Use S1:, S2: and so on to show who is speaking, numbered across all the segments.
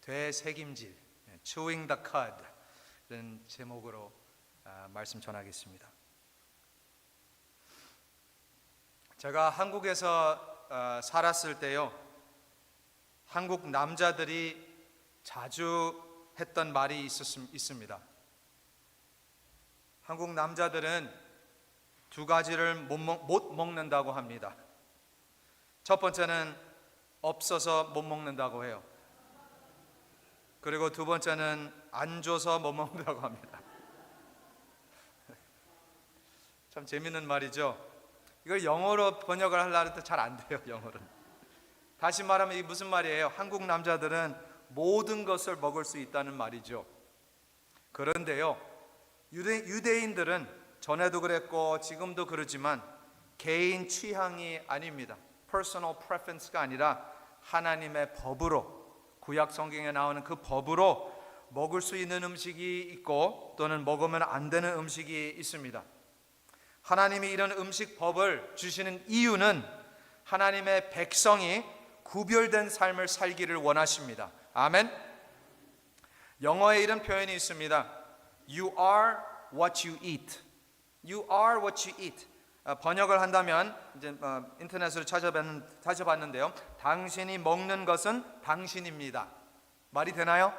S1: 되새김질, Chewing the Cud 이런 제목으로 말씀 전하겠습니다. 제가 한국에서 살았을 때요, 한국 남자들이 자주 했던 말이 있습니다. 한국 남자들은 두 가지를 못 먹는다고 합니다. 첫 번째는 없어서 못 먹는다고 해요. 그리고 두 번째는 안 줘서 못 먹는다고 합니다. 참 재밌는 말이죠. 이걸 영어로 번역을 하려고 해도 잘 안 돼요, 영어로는. 다시 말하면 이게 무슨 말이에요? 한국 남자들은 모든 것을 먹을 수 있다는 말이죠. 그런데요, 유대인들은 전에도 그랬고 지금도 그러지만 개인 취향이 아닙니다. Personal preference가 아니라 하나님의 법으로, 구약 성경에 나오는 그 법으로 먹을 수 있는 음식이 있고 또는 먹으면 안 되는 음식이 있습니다. 하나님이 이런 음식 법을 주시는 이유는 하나님의 백성이 구별된 삶을 살기를 원하십니다. 아멘. 영어에 이런 표현이 있습니다. You are what you eat. You are what you eat. 번역을 한다면 이제 인터넷으로 찾아봤는데요. 당신이 먹는 것은 당신입니다. 말이 되나요?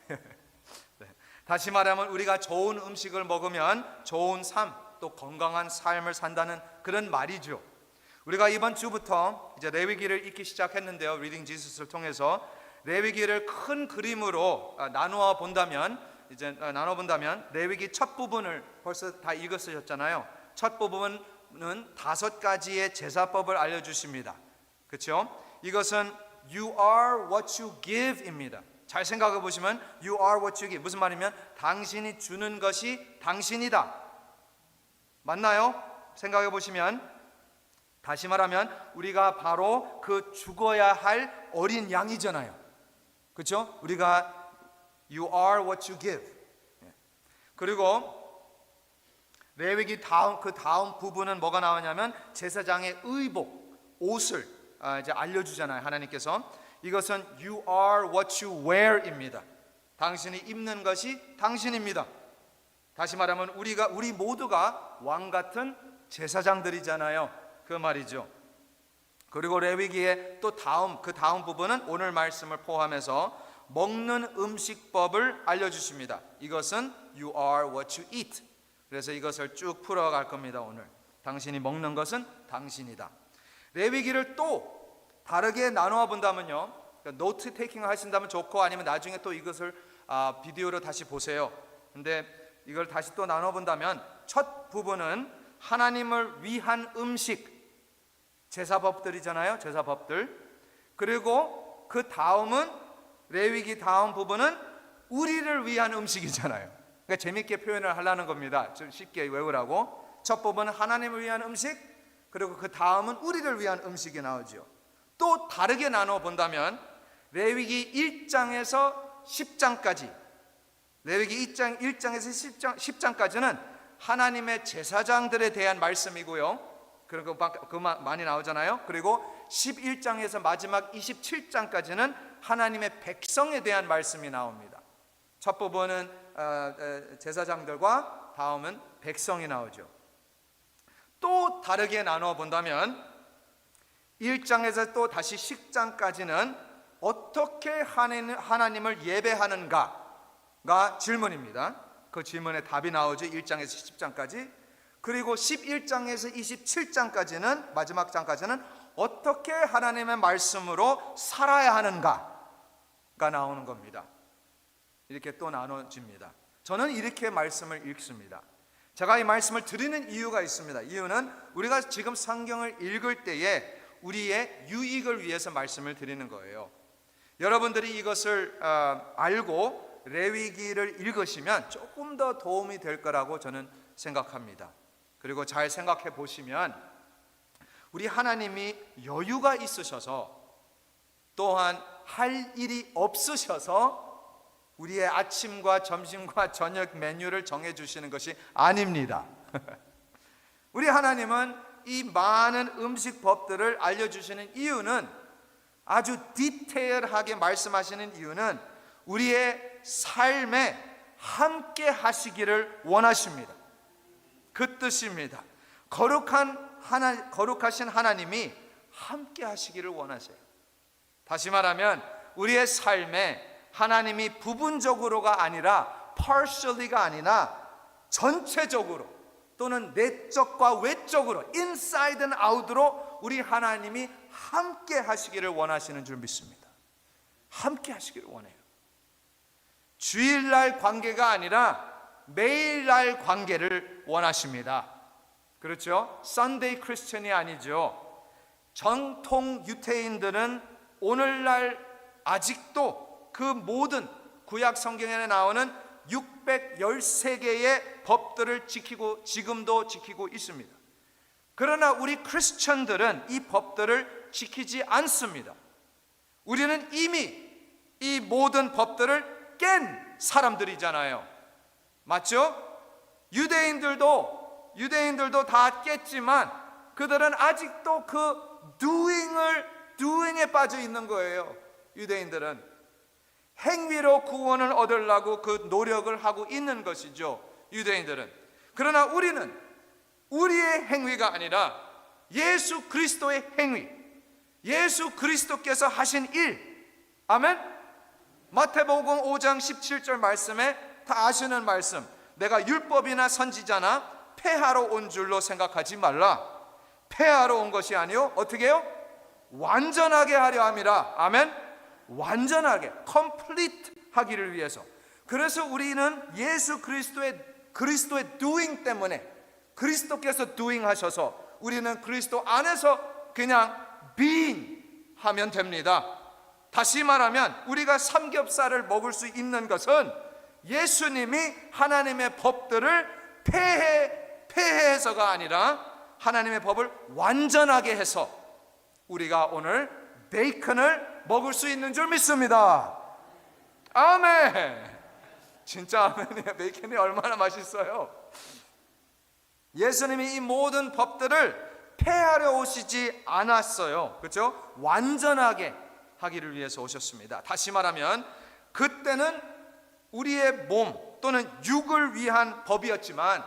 S1: 네. 다시 말하면 우리가 좋은 음식을 먹으면 좋은 삶, 또 건강한 삶을 산다는 그런 말이죠. 우리가 이번 주부터 이제 레위기를 읽기 시작했는데요. Reading Jesus를 통해서 레위기를 큰 그림으로 나누어 본다면 레위기 첫 부분을 벌써 다 읽었으셨잖아요. 첫 부분은 5가지의 제사법을 알려주십니다. 그렇죠? 이것은 You are what you give입니다. 잘 생각해 보시면 You are what you give 무슨 말이면 당신이 주는 것이 당신이다. 맞나요? 생각해 보시면 다시 말하면 우리가 바로 그 죽어야 할 어린 양이잖아요. 그렇죠? 우리가 You are what you give. 그리고 레위기 그 다음 부분은 뭐가 나오냐면 제사장의 의복, 옷을 이제 알려주잖아요. 하나님께서 이것은 You are what you wear입니다. 당신이 입는 것이 당신입니다. 다시 말하면 우리 모두가 왕 같은 제사장들이잖아요. 그 말이죠. 그리고 레위기의 또 그 다음 부분은 오늘 말씀을 포함해서 먹는 음식법을 알려주십니다. 이것은 You are what you eat. 그래서 이것을 쭉 풀어갈 겁니다. 오늘 당신이 먹는 것은 당신이다. 레위기를 또 다르게 나누어 본다면요, 노트 테이킹을 하신다면 좋고 아니면 나중에 또 이것을 비디오로 다시 보세요. 근데 이걸 다시 또 나눠 본다면 첫 부분은 하나님을 위한 음식, 제사법들이잖아요. 제사법들. 그리고 그 다음은 레위기 다음 부분은 우리를 위한 음식이잖아요. 그러니까 재밌게 표현을 하려는 겁니다. 좀 쉽게 외우라고. 첫 부분은 하나님을 위한 음식, 그리고 그 다음은 우리를 위한 음식이 나오죠. 또 다르게 나눠 본다면 레위기 1장에서 10장까지, 레위기 1장에서 10장까지는 하나님의 제사장들에 대한 말씀이고요. 그리고 그 많이 나오잖아요. 그리고 11장에서 마지막 27장까지는 하나님의 백성에 대한 말씀이 나옵니다. 첫 부분은 제사장들과 다음은 백성이 나오죠. 또 다르게 나눠 본다면 1장에서 또 다시 10장까지는 어떻게 하나님을 예배하는가가 질문입니다. 그 질문에 답이 나오죠. 1장에서 10장까지. 그리고 11장에서 27장까지는 마지막 장까지는 어떻게 하나님의 말씀으로 살아야 하는가가 나오는 겁니다. 이렇게 또 나눠집니다. 저는 이렇게 말씀을 읽습니다. 제가 이 말씀을 드리는 이유가 있습니다. 이유는 우리가 지금 성경을 읽을 때에 우리의 유익을 위해서 말씀을 드리는 거예요. 여러분들이 이것을 알고 레위기를 읽으시면 조금 더 도움이 될 거라고 저는 생각합니다. 그리고 잘 생각해 보시면 우리 하나님이 여유가 있으셔서 또한 할 일이 없으셔서 우리의 아침과 점심과 저녁 메뉴를 정해주시는 것이 아닙니다. 우리 하나님은 이 많은 음식 법들을 알려주시는 이유는 아주 디테일하게 말씀하시는 이유는 우리의 삶에 함께 하시기를 원하십니다. 그 뜻입니다. 거룩하신 하나님이 함께 하시기를 원하세요. 다시 말하면 우리의 삶에 하나님이 부분적으로가 아니라 partially가 아니라 전체적으로 또는 내적과 외적으로 inside and out로 우리 하나님이 함께 하시기를 원하시는 줄 믿습니다. 함께 하시기를 원해요. 주일날 관계가 아니라 매일날 관계를 원하십니다. 그렇죠? Sunday Christian이 아니죠. 정통 유대인들은 오늘날 아직도 그 모든 구약 성경에 나오는 613개의 법들을 지키고 지금도 지키고 있습니다. 그러나 우리 크리스천들은 이 법들을 지키지 않습니다. 우리는 이미 이 모든 법들을 깬 사람들이잖아요. 맞죠? 유대인들도 다 깼지만 그들은 아직도 그 doing에 빠져 있는 거예요. 유대인들은 행위로 구원을 얻으려고 그 노력을 하고 있는 것이죠. 유대인들은. 그러나 우리는 우리의 행위가 아니라 예수 그리스도의 행위, 예수 그리스도께서 하신 일. 아멘. 마태복음 5장 17절 말씀에 다 아시는 말씀, 내가 율법이나 선지자나 폐하러 온 줄로 생각하지 말라. 폐하러 온 것이 아니요 어떻게 해요? 완전하게 하려 함이라. 아멘. 완전하게 complete 하기를 위해서. 그래서 우리는 예수 그리스도의 doing 때문에, 그리스도께서 doing 하셔서 우리는 그리스도 안에서 그냥 being 하면 됩니다. 다시 말하면 우리가 삼겹살을 먹을 수 있는 것은 예수님이 하나님의 법들을 폐해해서가 아니라 하나님의 법을 완전하게 해서 우리가 오늘 베이컨을 먹을 수 있는 줄 믿습니다. 아멘. 진짜 아멘이에요. 베이컨이 얼마나 맛있어요. 예수님이 이 모든 법들을 폐하려 오시지 않았어요. 그렇죠? 완전하게 하기를 위해서 오셨습니다. 다시 말하면 그때는 우리의 몸 또는 육을 위한 법이었지만,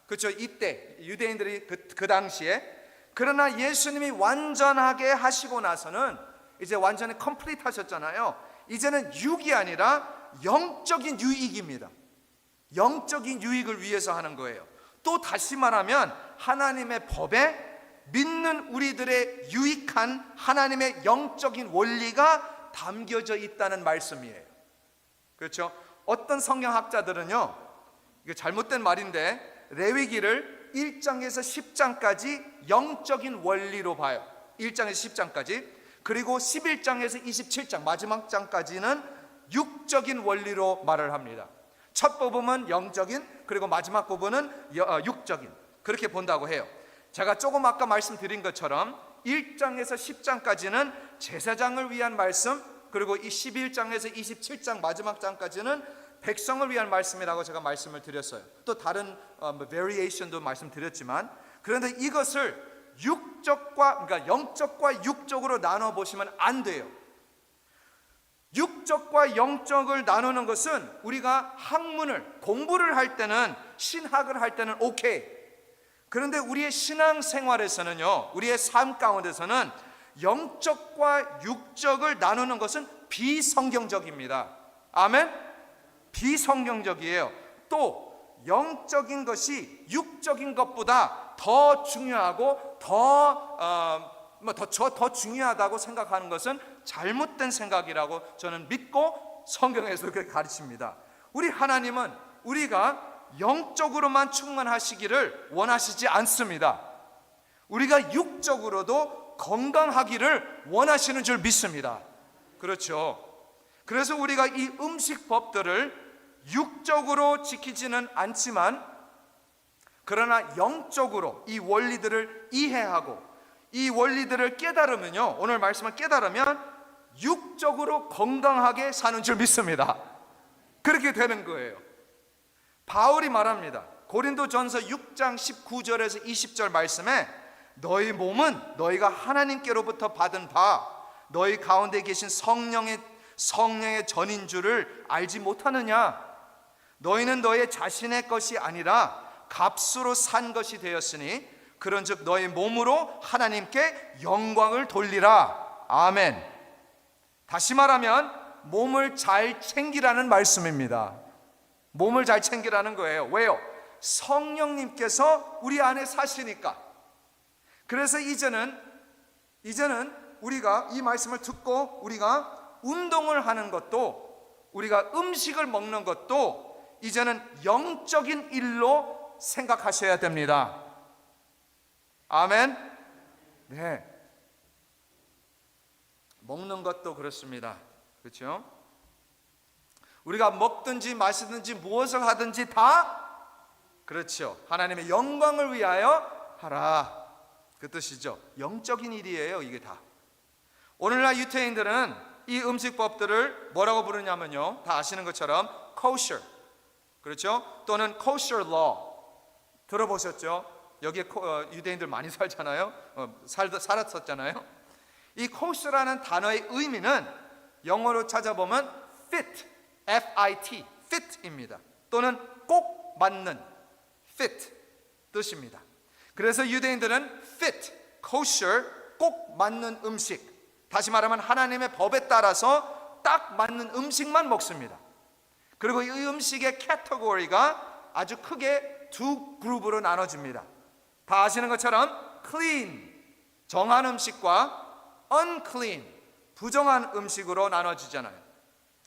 S1: 그렇죠? 이때 유대인들이 그 당시에. 그러나 예수님이 완전하게 하시고 나서는 이제 완전히 컴플리트 하셨잖아요. 이제는 육이 아니라 영적인 유익입니다. 영적인 유익을 위해서 하는 거예요. 또 다시 말하면 하나님의 법에 믿는 우리들의 유익한 하나님의 영적인 원리가 담겨져 있다는 말씀이에요. 그렇죠? 어떤 성경학자들은요, 이게 잘못된 말인데 레위기를 1장에서 10장까지 영적인 원리로 봐요. 1장에서 10장까지. 그리고 11장에서 27장 마지막 장까지는 육적인 원리로 말을 합니다. 첫 부분은 영적인, 그리고 마지막 부분은 육적인, 그렇게 본다고 해요. 제가 조금 아까 말씀드린 것처럼 1장에서 10장까지는 제사장을 위한 말씀, 그리고 이 11장에서 27장 마지막 장까지는 백성을 위한 말씀이라고 제가 말씀을 드렸어요. 또 다른 variation도 말씀드렸지만, 그런데 이것을 그러니까 영적과 육적으로 나눠 보시면 안 돼요. 육적과 영적을 나누는 것은 우리가 학문을 공부를 할 때는, 신학을 할 때는 오케이. 그런데 우리의 신앙생활에서는요, 우리의 삶 가운데서는 영적과 육적을 나누는 것은 비성경적입니다. 아멘? 비성경적이에요. 또 영적인 것이 육적인 것보다 더 중요하고 더 중요하다고 생각하는 것은 잘못된 생각이라고 저는 믿고 성경에서 그렇게 가르칩니다. 우리 하나님은 우리가 영적으로만 충만하시기를 원하시지 않습니다. 우리가 육적으로도 건강하기를 원하시는 줄 믿습니다. 그렇죠? 그래서 우리가 이 음식 법들을 육적으로 지키지는 않지만, 그러나 영적으로 이 원리들을 이해하고 이 원리들을 깨달으면요, 오늘 말씀을 깨달으면 육적으로 건강하게 사는 줄 믿습니다. 그렇게 되는 거예요. 바울이 말합니다. 고린도전서 6장 19절에서 20절 말씀에 너희 몸은 너희가 하나님께로부터 받은 바 너희 가운데 계신 성령의 전인 줄을 알지 못하느냐? 너희는 너희 자신의 것이 아니라 값으로 산 것이 되었으니 그런즉 너희 몸으로 하나님께 영광을 돌리라. 아멘. 다시 말하면 몸을 잘 챙기라는 말씀입니다. 몸을 잘 챙기라는 거예요. 왜요? 성령님께서 우리 안에 사시니까. 그래서 이제는 우리가 이 말씀을 듣고 우리가 운동을 하는 것도, 우리가 음식을 먹는 것도 이제는 영적인 일로 생각하셔야 됩니다. 아멘. 네. 먹는 것도 그렇습니다. 그렇죠? 우리가 먹든지 마시든지 무엇을 하든지 다, 그렇죠, 하나님의 영광을 위하여 하라, 그 뜻이죠. 영적인 일이에요, 이게 다. 오늘날 유태인들은 이 음식법들을 뭐라고 부르냐면요, 다 아시는 것처럼 kosher, 그렇죠? 또는 kosher law. 들어보셨죠? 여기에 유대인들 많이 살잖아요. 살았었잖아요. 이 kosher라는 단어의 의미는 영어로 찾아보면 fit, F-I-T, fit입니다. 또는 꼭 맞는, fit 뜻입니다. 그래서 유대인들은 fit, kosher, 꼭 맞는 음식, 다시 말하면 하나님의 법에 따라서 딱 맞는 음식만 먹습니다. 그리고 이 음식의 카테고리가 아주 크게 두 그룹으로 나눠집니다. 다 아시는 것처럼 clean, 정한 음식과 unclean, 부정한 음식으로 나눠지잖아요.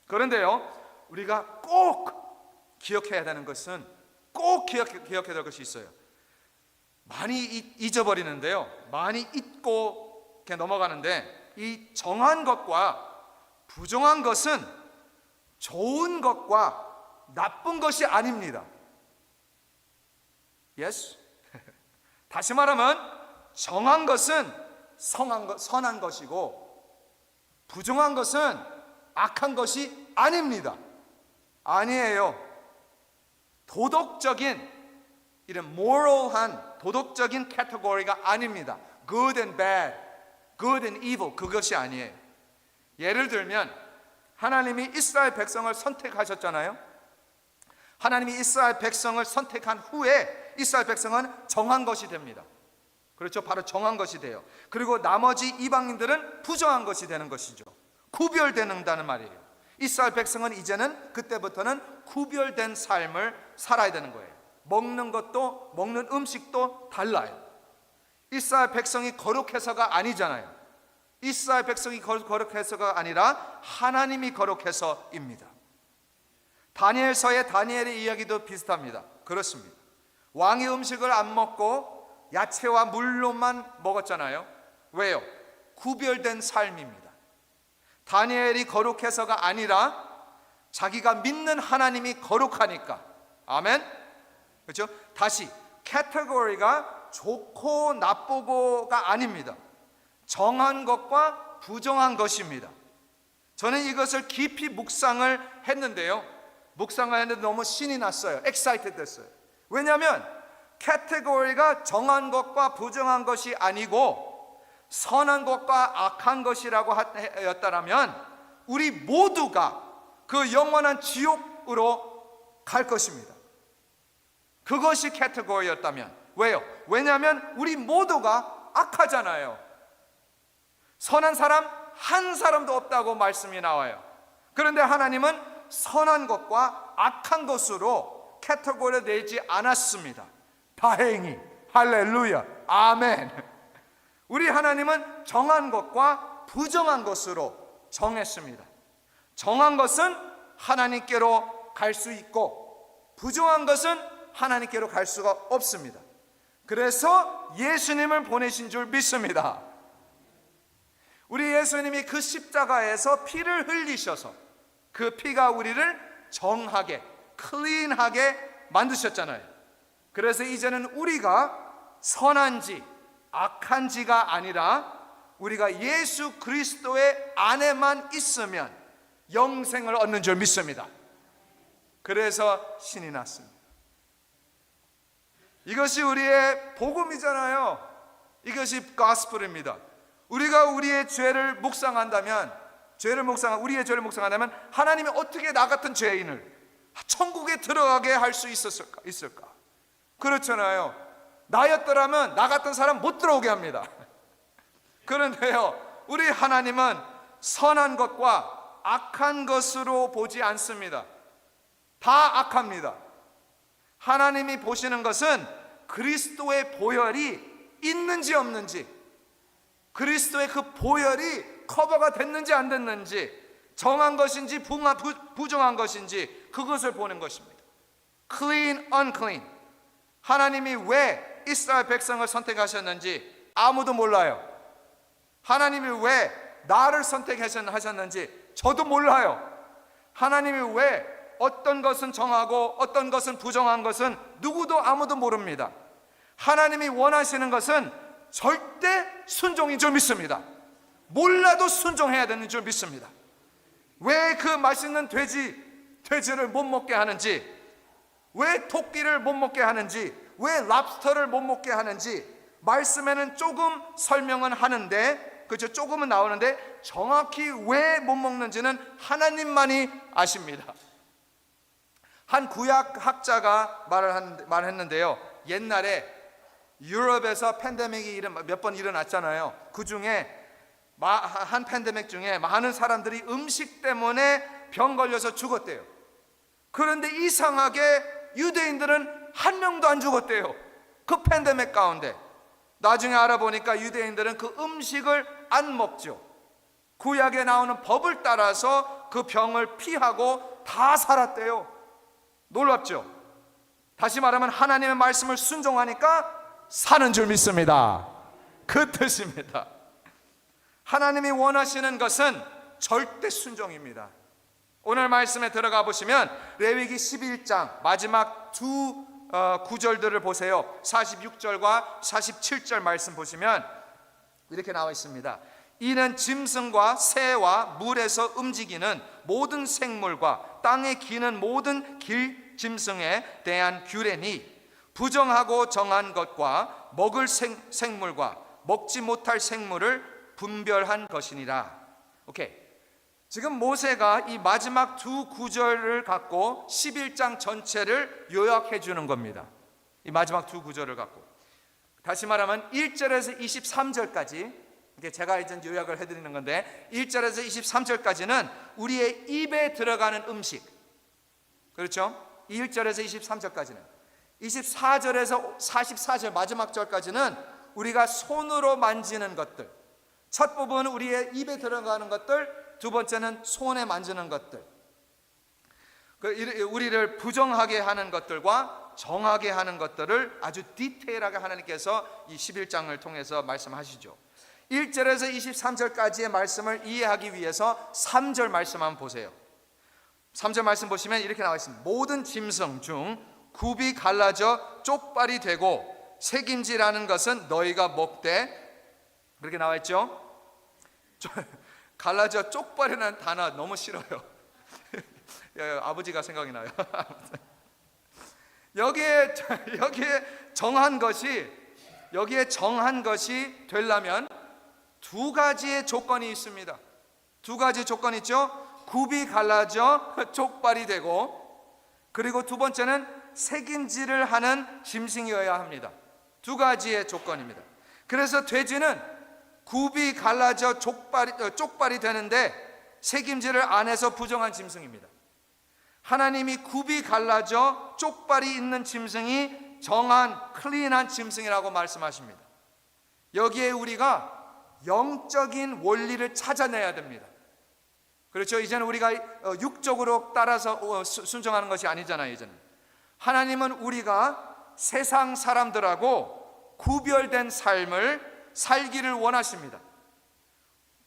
S1: 그런데요, 우리가 꼭 기억해야 되는 것은, 꼭 기억해야 될 것이 있어요. 많이 잊어버리는데요, 많이 잊고 이렇게 넘어가는데, 이 정한 것과 부정한 것은 좋은 것과 나쁜 것이 아닙니다. Yes? 다시 말하면 정한 것은 선한 것이고 부정한 것은 악한 것이 아닙니다. 아니에요. 도덕적인, 이런 moral한 도덕적인 카테고리가 아닙니다. good and bad, good and evil, 그것이 아니에요. 예를 들면 하나님이 이스라엘 백성을 선택하셨잖아요. 하나님이 이스라엘 백성을 선택한 후에 이스라엘 백성은 정한 것이 됩니다. 그렇죠? 바로 정한 것이 돼요. 그리고 나머지 이방인들은 부정한 것이 되는 것이죠. 구별된다는 말이에요. 이스라엘 백성은 이제는 그때부터는 구별된 삶을 살아야 되는 거예요. 먹는 것도, 먹는 음식도 달라요. 이스라엘 백성이 거룩해서가 아니잖아요. 이스라엘 백성이 거룩해서가 아니라 하나님이 거룩해서입니다. 다니엘서의 다니엘의 이야기도 비슷합니다. 그렇습니다. 왕이 음식을 안 먹고 야채와 물로만 먹었잖아요. 왜요? 구별된 삶입니다. 다니엘이 거룩해서가 아니라 자기가 믿는 하나님이 거룩하니까. 아멘? 그렇죠? 다시, 카테고리가 좋고 나쁘고가 아닙니다. 정한 것과 부정한 것입니다. 저는 이것을 깊이 묵상을 했는데요, 너무 신이 났어요. excited 됐어요. 왜냐하면 카테고리가 정한 것과 부정한 것이 아니고 선한 것과 악한 것이라고 하였다면 우리 모두가 그 영원한 지옥으로 갈 것입니다. 그것이 카테고리였다면. 왜요? 왜냐하면 우리 모두가 악하잖아요. 선한 사람 한 사람도 없다고 말씀이 나와요. 그런데 하나님은 선한 것과 악한 것으로 카테고리를 내지 않았습니다. 다행히. 할렐루야. 아멘. 우리 하나님은 정한 것과 부정한 것으로 정했습니다. 정한 것은 하나님께로 갈 수 있고 부정한 것은 하나님께로 갈 수가 없습니다. 그래서 예수님을 보내신 줄 믿습니다. 우리 예수님이 그 십자가에서 피를 흘리셔서 그 피가 우리를 정하게, 클린하게 만드셨잖아요. 그래서 이제는 우리가 선한지 악한지가 아니라 우리가 예수 그리스도의 안에만 있으면 영생을 얻는 줄 믿습니다. 그래서 신이 났습니다. 이것이 우리의 복음이잖아요. 이것이 가스펠입니다. 우리가 우리의 죄를 묵상한다면, 우리의 죄를 묵상한다면 하나님이 어떻게 나 같은 죄인을 천국에 들어가게 할 수 있을까? 그렇잖아요. 나였더라면 나 같은 사람 못 들어오게 합니다. 그런데요, 우리 하나님은 선한 것과 악한 것으로 보지 않습니다. 다 악합니다. 하나님이 보시는 것은 그리스도의 보혈이 있는지 없는지, 그리스도의 그 보혈이 커버가 됐는지 안 됐는지, 정한 것인지 부정한 것인지, 그것을 보는 것입니다. Clean, unclean. 하나님이 왜 이스라엘 백성을 선택하셨는지 아무도 몰라요. 하나님이 왜 나를 선택하셨는지 저도 몰라요. 하나님이 왜 어떤 것은 정하고 어떤 것은 부정한 것은 누구도 아무도 모릅니다. 하나님이 원하시는 것은 절대 순종인 줄 믿습니다. 몰라도 순종해야 되는 줄 믿습니다. 왜 그 맛있는 돼지를 못 먹게 하는지, 왜 토끼를 못 먹게 하는지, 왜 랍스터를 못 먹게 하는지 말씀에는 조금 설명은 하는데, 그렇죠? 조금은 나오는데 정확히 왜 못 먹는지는 하나님만이 아십니다. 한 구약학자가 말했는데요, 옛날에 유럽에서 팬데믹이 몇 번 일어났잖아요. 그 중에 한 팬데믹 중에 많은 사람들이 음식 때문에 병 걸려서 죽었대요. 그런데 이상하게 유대인들은 한 명도 안 죽었대요. 그 팬데믹 가운데. 나중에 알아보니까 유대인들은 그 음식을 안 먹죠. 구약에 나오는 법을 따라서 그 병을 피하고 다 살았대요. 놀랍죠? 다시 말하면 하나님의 말씀을 순종하니까 사는 줄 믿습니다. 그 뜻입니다. 하나님이 원하시는 것은 절대 순종입니다. 오늘 말씀에 들어가 보시면 레위기 11장 마지막 두 구절들을 보세요. 46절과 47절 말씀 보시면 이렇게 나와 있습니다. 이는 짐승과 새와 물에서 움직이는 모든 생물과 땅에 기는 모든 길 짐승에 대한 규례니 부정하고 정한 것과 먹을 생물과 먹지 못할 생물을 분별한 것이니라. 오케이. 지금 모세가 이 마지막 두 구절을 갖고 11장 전체를 요약해 주는 겁니다. 이 마지막 두 구절을 갖고. 다시 말하면 1절에서 23절까지, 이게 제가 이제 요약을 해드리는 건데, 1절에서 23절까지는 우리의 입에 들어가는 음식, 그렇죠? 1절에서 23절까지는. 24절에서 44절 마지막 절까지는 우리가 손으로 만지는 것들. 첫 부분은 우리의 입에 들어가는 것들, 두 번째는 손에 만지는 것들. 우리를 부정하게 하는 것들과 정하게 하는 것들을 아주 디테일하게 하나님께서 이 11장을 통해서 말씀하시죠. 1절에서 23절까지의 말씀을 이해하기 위해서 3절 말씀 한번 보세요. 3절 말씀 보시면 이렇게 나와 있습니다. 모든 짐승 중 굽이 갈라져 쪽발이 되고 새김질하는 것은 너희가 먹되, 그렇게 나와 있죠. 갈라져 쪽발이라는 단어 너무 싫어요. 아버지가 생각이 나요. 여기에 정한 것이 되려면 두 가지의 조건이 있습니다. 두 가지 조건이 있죠. 굽이 갈라져 쪽발이 되고, 그리고 두 번째는 새김질을 하는 짐승이어야 합니다. 두 가지의 조건입니다. 그래서 돼지는 굽이 갈라져 쪽발이 되는데 새김질을 안 해서 부정한 짐승입니다. 하나님이 굽이 갈라져 쪽발이 있는 짐승이 정한 클린한 짐승이라고 말씀하십니다. 여기에 우리가 영적인 원리를 찾아내야 됩니다. 그렇죠? 이제는 우리가 육적으로 따라서 순종하는 것이 아니잖아요. 이제는 하나님은 우리가 세상 사람들하고 구별된 삶을 살기를 원하십니다.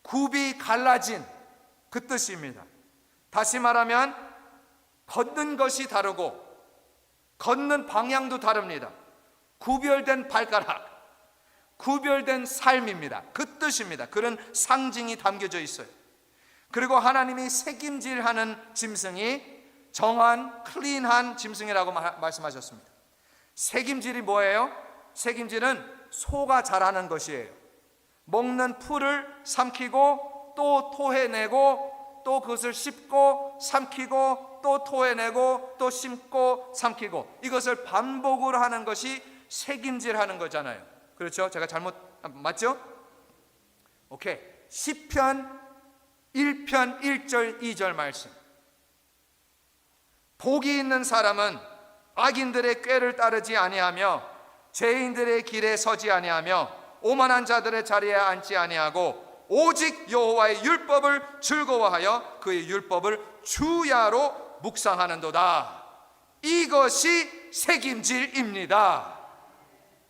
S1: 굽이 갈라진 그 뜻입니다. 다시 말하면 걷는 것이 다르고 걷는 방향도 다릅니다. 구별된 발가락, 구별된 삶입니다. 그 뜻입니다. 그런 상징이 담겨져 있어요. 그리고 하나님이 새김질하는 짐승이 정한 클린한 짐승이라고 말씀하셨습니다. 새김질이 뭐예요? 새김질은 소가 자라는 것이에요. 먹는 풀을 삼키고 또 토해내고 또 그것을 씹고 삼키고 또 토해내고 또 씹고 삼키고, 이것을 반복으로 하는 것이 새김질하는 거잖아요. 그렇죠? 제가 맞죠? 오케이. 시편 1편 1절 2절 말씀. 복이 있는 사람은 악인들의 꾀를 따르지 아니하며 죄인들의 길에 서지 아니하며 오만한 자들의 자리에 앉지 아니하고 오직 여호와의 율법을 즐거워하여 그의 율법을 주야로 묵상하는도다. 이것이 새김질입니다.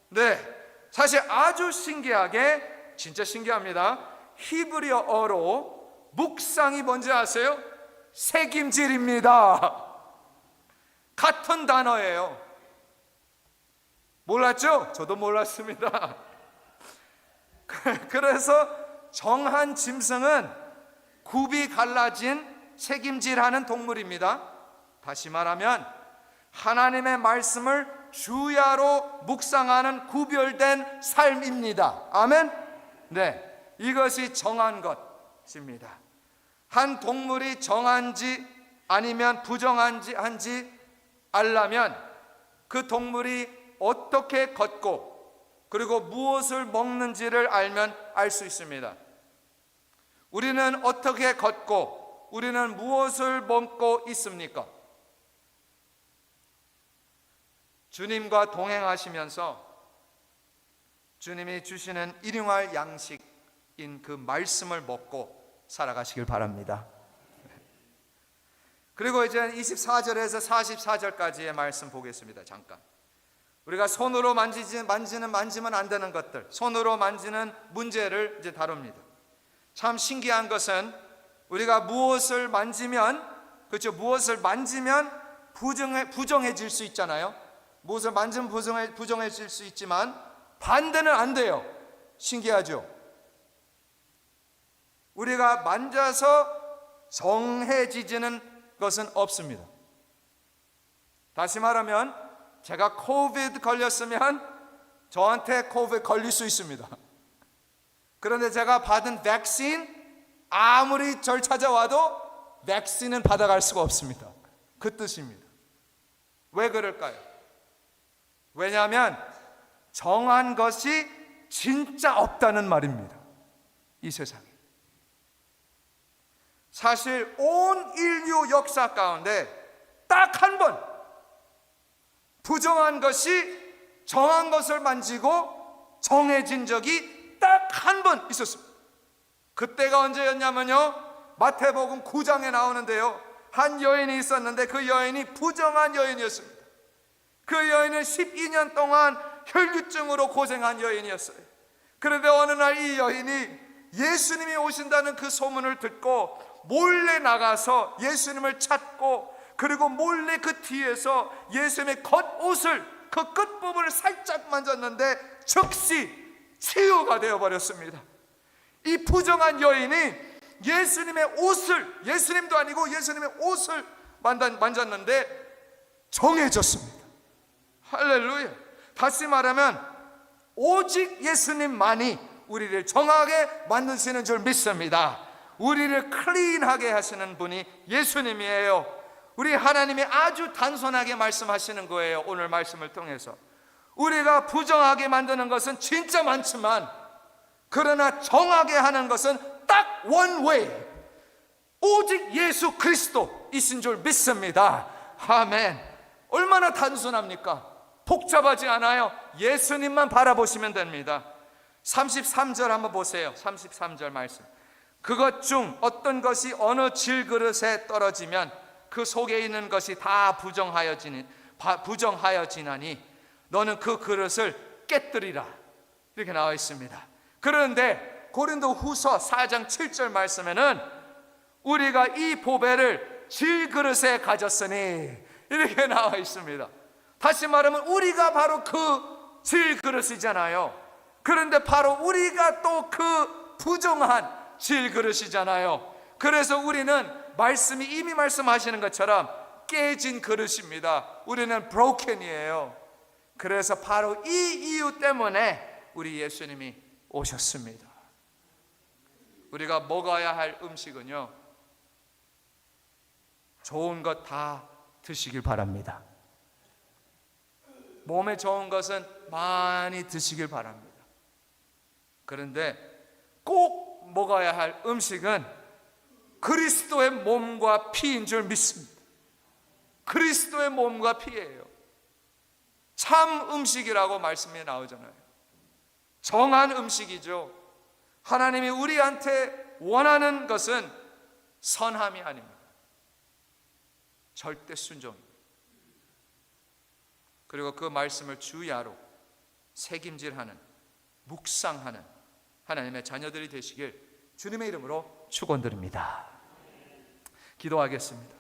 S1: 네, 사실 아주 신기하게, 진짜 신기합니다. 히브리어어로 묵상이 뭔지 아세요? 새김질입니다. 같은 단어예요. 몰랐죠? 저도 몰랐습니다. 그래서 정한 짐승은 굽이 갈라진 새김질하는 동물입니다. 다시 말하면 하나님의 말씀을 주야로 묵상하는 구별된 삶입니다. 아멘? 네, 이것이 정한 것입니다. 한 동물이 정한지 아니면 부정한지 알려면 그 동물이 어떻게 걷고 그리고 무엇을 먹는지를 알면 알 수 있습니다. 우리는 어떻게 걷고 우리는 무엇을 먹고 있습니까? 주님과 동행하시면서 주님이 주시는 일용할 양식인 그 말씀을 먹고 살아가시길 바랍니다. 그리고 이제 24절에서 44절까지의 말씀 보겠습니다. 잠깐. 우리가 손으로 만지면 안 되는 것들, 손으로 만지는 문제를 이제 다룹니다. 참 신기한 것은 우리가 무엇을 만지면, 그렇죠? 무엇을 만지면 부정해질 수 있잖아요. 무엇을 만지면 부정해질 수 있지만 반대는 안 돼요. 신기하죠? 우리가 만져서 정해지지는 것은 없습니다. 다시 말하면 제가 코비드 걸렸으면 저한테 코비드 걸릴 수 있습니다. 그런데 제가 받은 백신, 아무리 절 찾아와도 백신은 받아갈 수가 없습니다. 그 뜻입니다. 왜 그럴까요? 왜냐하면 정한 것이 진짜 없다는 말입니다. 이 세상에. 사실 온 인류 역사 가운데 딱 한 번 부정한 것이 정한 것을 만지고 정해진 적이 딱 한 번 있었습니다. 그때가 언제였냐면요, 마태복음 9장에 나오는데요, 한 여인이 있었는데 그 여인이 부정한 여인이었습니다. 그 여인은 12년 동안 혈류증으로 고생한 여인이었어요. 그런데 어느 날 이 여인이 예수님이 오신다는 그 소문을 듣고 몰래 나가서 예수님을 찾고, 그리고 몰래 그 뒤에서 예수님의 겉옷을, 그 끝부분을 살짝 만졌는데 즉시 치유가 되어버렸습니다. 이 부정한 여인이 예수님의 옷을, 예수님도 아니고 예수님의 옷을 만졌는데 정해졌습니다. 할렐루야. 다시 말하면 오직 예수님만이 우리를 정하게 만드시는 줄 믿습니다. 우리를 클린하게 하시는 분이 예수님이에요. 우리 하나님이 아주 단순하게 말씀하시는 거예요. 오늘 말씀을 통해서 우리가 부정하게 만드는 것은 진짜 많지만, 그러나 정하게 하는 것은 딱 one way, 오직 예수 그리스도이신 줄 믿습니다. 아멘. 얼마나 단순합니까? 복잡하지 않아요. 예수님만 바라보시면 됩니다. 33절 한번 보세요. 33절 말씀. 그것 중 어떤 것이 어느 질그릇에 떨어지면 그 속에 있는 것이 다 부정하여지나니 너는 그 그릇을 깨뜨리라, 이렇게 나와 있습니다. 그런데 고린도 후서 4장 7절 말씀에는 우리가 이 보배를 질그릇에 가졌으니, 이렇게 나와 있습니다. 다시 말하면 우리가 바로 그 질그릇이잖아요. 그런데 바로 우리가 또 그 부정한 질그릇이잖아요. 그래서 우리는 말씀이 이미 말씀하시는 것처럼 깨진 그릇입니다. 우리는 broken이에요. 그래서 바로 이 이유 때문에 우리 예수님이 오셨습니다. 우리가 먹어야 할 음식은요, 좋은 것 다 드시길 바랍니다. 몸에 좋은 것은 많이 드시길 바랍니다. 그런데 꼭 먹어야 할 음식은 그리스도의 몸과 피인 줄 믿습니다. 그리스도의 몸과 피예요. 참 음식이라고 말씀이 나오잖아요. 정한 음식이죠. 하나님이 우리한테 원하는 것은 선함이 아닙니다. 절대 순종입니다. 그리고 그 말씀을 주야로 새김질하는, 묵상하는 하나님의 자녀들이 되시길 주님의 이름으로 축원드립니다. 기도하겠습니다.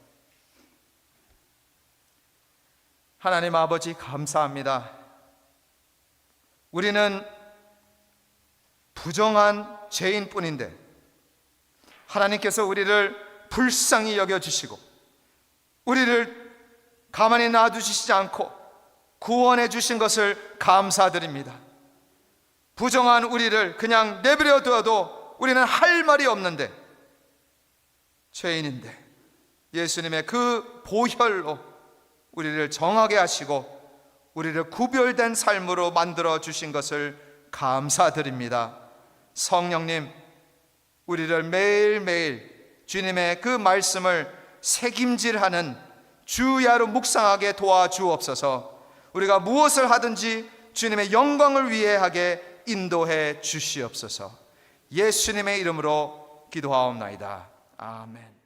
S1: 하나님 아버지, 감사합니다. 우리는 부정한 죄인뿐인데 하나님께서 우리를 불쌍히 여겨주시고 우리를 가만히 놔두시지 않고 구원해 주신 것을 감사드립니다. 부정한 우리를 그냥 내버려 두어도 우리는 할 말이 없는데, 죄인인데 예수님의 그 보혈로 우리를 정하게 하시고 우리를 구별된 삶으로 만들어 주신 것을 감사드립니다. 성령님, 우리를 매일매일 주님의 그 말씀을 새김질하는 주야로 묵상하게 도와주옵소서. 우리가 무엇을 하든지 주님의 영광을 위해 하게 인도해 주시옵소서. 예수님의 이름으로 기도하옵나이다. 아멘.